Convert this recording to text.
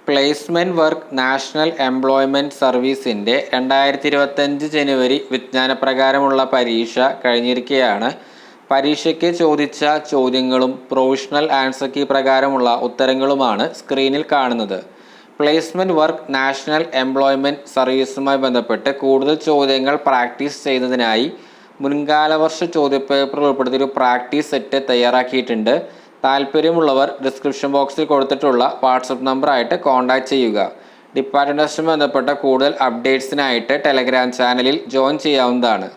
Placement work national employment സർവീസിൻ്റെ 2025 ജനുവരി വിജ്ഞാനപ്രകാരമുള്ള പരീക്ഷ കഴിഞ്ഞിരിക്കുകയാണ്. പരീക്ഷയ്ക്ക് ചോദിച്ച ചോദ്യങ്ങളും പ്രൊവിഷണൽ ആൻസർ കീ പ്രകാരമുള്ള ഉത്തരങ്ങളുമാണ് സ്ക്രീനിൽ കാണുന്നത്. പ്ലേസ്മെന്റ് വർക്ക് നാഷണൽ എംപ്ലോയ്മെന്റ് സർവീസുമായി ബന്ധപ്പെട്ട് കൂടുതൽ ചോദ്യങ്ങൾ പ്രാക്ടീസ് ചെയ്യുന്നതിനായി മുൻകാലവർഷ ചോദ്യപേപ്പർ ഉൾപ്പെടുത്തിയൊരു പ്രാക്ടീസ് സെറ്റ് തയ്യാറാക്കിയിട്ടുണ്ട്. താല്പര്യമുള്ളവർ ഡിസ്ക്രിപ്ഷൻ ബോക്സിൽ കൊടുത്തിട്ടുള്ള വാട്സപ്പ് നമ്പറായിട്ട് കോൺടാക്റ്റ് ചെയ്യുക. ഡിപ്പാർട്ട്മെൻറ്റുമായി ബന്ധപ്പെട്ട കൂടുതൽ അപ്ഡേറ്റ്സിനായിട്ട് ടെലഗ്രാം ചാനലിൽ ജോയിൻ ചെയ്യാവുന്നതാണ്.